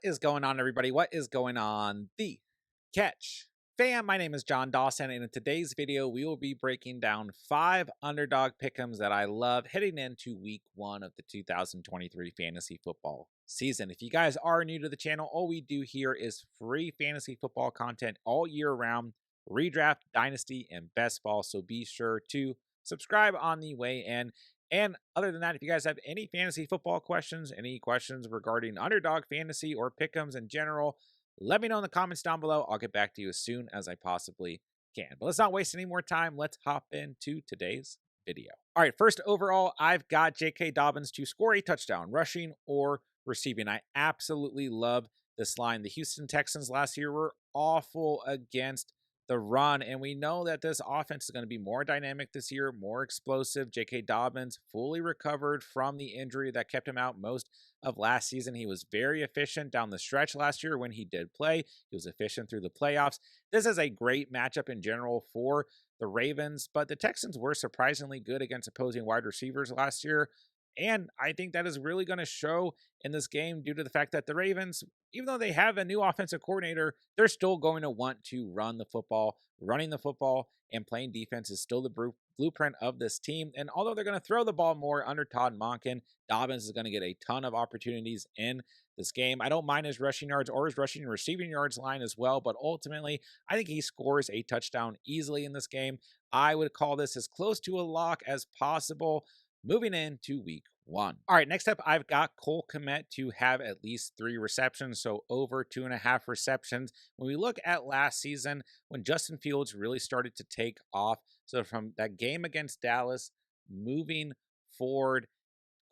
is going on, everybody? What is going on? The Catch fam, my name is John Dawson, and in today's video, we will be breaking down 5 underdog pick'ems that I love heading into week 1 of the 2023 fantasy football season. If you guys are new to the channel, all we do here is free fantasy football content all year round, redraft, dynasty, and best ball. So be sure to subscribe on the way in. And other than that, if you guys have any fantasy football questions, any questions regarding underdog fantasy or pick'ems in general, let me know in the comments down below. I'll get back to you as soon as I possibly can. But let's not waste any more time. Let's hop into today's video. All right, first overall, I've got J.K. Dobbins to score a touchdown, rushing or receiving. I absolutely love this line. The Houston Texans last year were awful against the run, and we know that this offense is going to be more dynamic this year, more explosive. J.K. Dobbins fully recovered from the injury that kept him out most of last season. He was very efficient down the stretch last year when he did play. He was efficient through the playoffs. This is a great matchup in general for the Ravens, but the Texans were surprisingly good against opposing wide receivers last year. And I think that is really going to show in this game due to the fact that the Ravens, even though they have a new offensive coordinator, they're still going to want to run the football. Running the football and playing defense is still the blueprint of this team. And although they're going to throw the ball more under Todd Monken, Dobbins is going to get a ton of opportunities in this game. I don't mind his rushing yards or his rushing and receiving yards line as well, but ultimately, I think he scores a touchdown easily in this game. I would call this as close to a lock as possible moving into week 1. All right, next up, I've got Cole Kmet to have at least 3 receptions, so over 2.5 receptions. When we look at last season, when Justin Fields really started to take off, so from that game against Dallas, moving forward,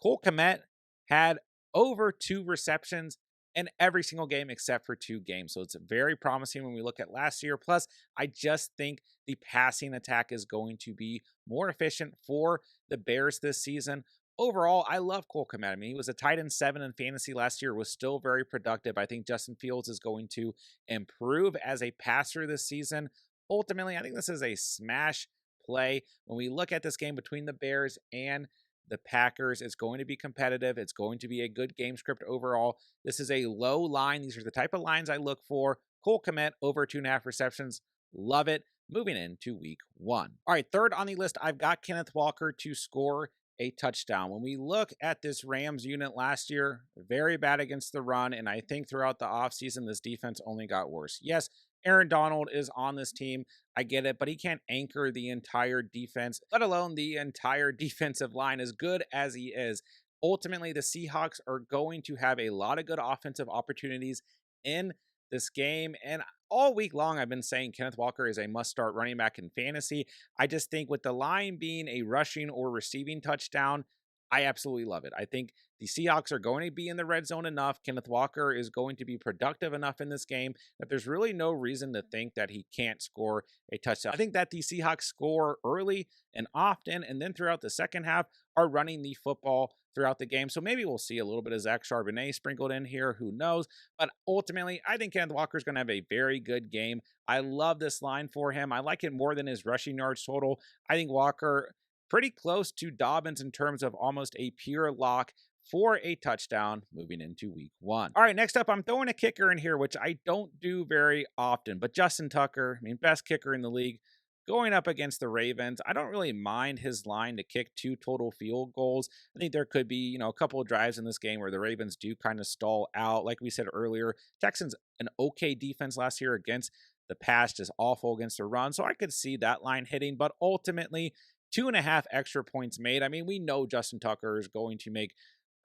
Cole Kmet had over 2 receptions in every single game except for 2 games. So it's very promising when we look at last year. Plus, I just think the passing attack is going to be more efficient for the Bears this season. Overall, I love Cole Kmet. I mean, he was a tight end 7 in fantasy last year, was still very productive. I think Justin Fields is going to improve as a passer this season. Ultimately, I think this is a smash play. When we look at this game between the Bears and the Packers, it's going to be competitive. It's going to be a good game script overall. This is a low line. These are the type of lines I look for. Cole Kmet over 2.5 receptions. Love it. Moving into week 1. All right, third on the list, I've got Kenneth Walker to score a touchdown. When we look at this Rams unit last year, very bad against the run, and I think throughout the offseason, this defense only got worse. Yes, Aaron Donald is on this team. I get it, but he can't anchor the entire defense, let alone the entire defensive line, as good as he is. Ultimately, the Seahawks are going to have a lot of good offensive opportunities in this game. And all week long, I've been saying Kenneth Walker is a must-start running back in fantasy. I just think with the line being a rushing or receiving touchdown, I absolutely love it. I think the Seahawks are going to be in the red zone enough. Kenneth Walker is going to be productive enough in this game that there's really no reason to think that he can't score a touchdown. I think that the Seahawks score early and often, and then throughout the second half are running the football throughout the game. So maybe we'll see a little bit of Zach Charbonnet sprinkled in here. Who knows? But ultimately, I think Kenneth Walker is going to have a very good game. I love this line for him. I like it more than his rushing yards total. I think Walker pretty close to Dobbins in terms of almost a pure lock for a touchdown moving into week 1. All right, next up, I'm throwing a kicker in here, which I don't do very often, but Justin Tucker, I mean, best kicker in the league, going up against the Ravens. I don't really mind his line to kick 2 total field goals. I think there could be, a couple of drives in this game where the Ravens do kind of stall out. Like we said earlier, Texans, an okay defense last year against the pass, just awful against the run. So I could see that line hitting, but ultimately, 2.5 extra points made. I mean, we know Justin Tucker is going to make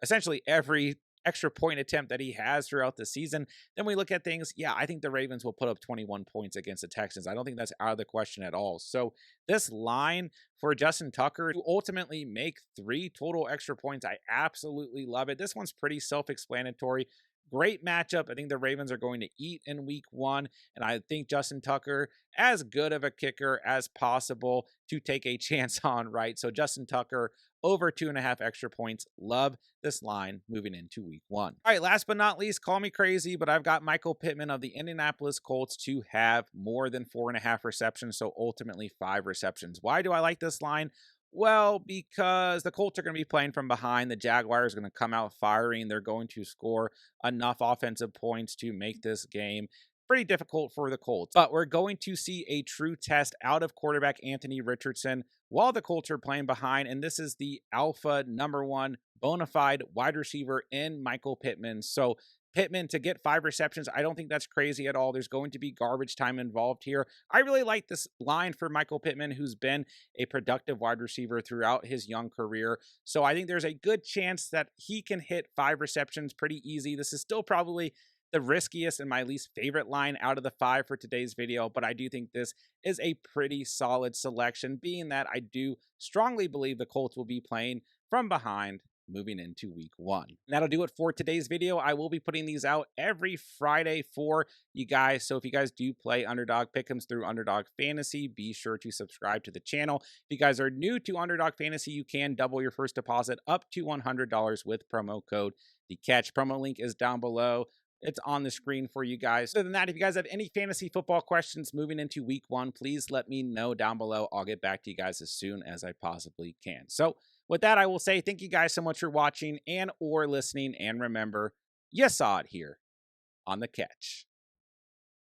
essentially every extra point attempt that he has throughout the season. Then we look at things, I think the Ravens will put up 21 points against the Texans. I don't think that's out of the question at all. So this line for Justin Tucker to ultimately make 3 total extra points, I absolutely love it. This one's pretty self-explanatory. Great matchup. I think the Ravens are going to eat in week 1, and I think Justin Tucker, as good of a kicker as possible to take a chance on, right? So Justin Tucker, over 2.5 extra points. Love this line moving into week 1. All right, last but not least, call me crazy, but I've got Michael Pittman of the Indianapolis Colts to have more than 4.5 receptions, so ultimately 5 receptions. Why do I like this line? Well, because the Colts are going to be playing from behind, the Jaguars are going to come out firing. They're going to score enough offensive points to make this game pretty difficult for the Colts. But we're going to see a true test out of quarterback Anthony Richardson while the Colts are playing behind. And this is the alpha number one bona fide wide receiver in Michael Pittman. So Pittman to get 5 receptions, I don't think that's crazy at all. There's going to be garbage time involved here. I really like this line for Michael Pittman, who's been a productive wide receiver throughout his young career. So I think there's a good chance that he can hit 5 receptions pretty easy. This is still probably the riskiest and my least favorite line out of the 5 for today's video, but I do think this is a pretty solid selection, being that I do strongly believe the Colts will be playing from behind moving into week 1. And that'll do it for today's video. I will be putting these out every Friday for you guys. So if you guys do play Underdog Pick'ems through Underdog Fantasy, be sure to subscribe to the channel. If you guys are new to Underdog Fantasy, you can double your first deposit up to $100 with promo code The Catch. Promo link is down below. It's on the screen for you guys. Other than that, if you guys have any fantasy football questions moving into week 1, please let me know down below. I'll get back to you guys as soon as I possibly can. So with that, I will say thank you guys so much for watching and or listening. And remember, you saw it here on The Catch.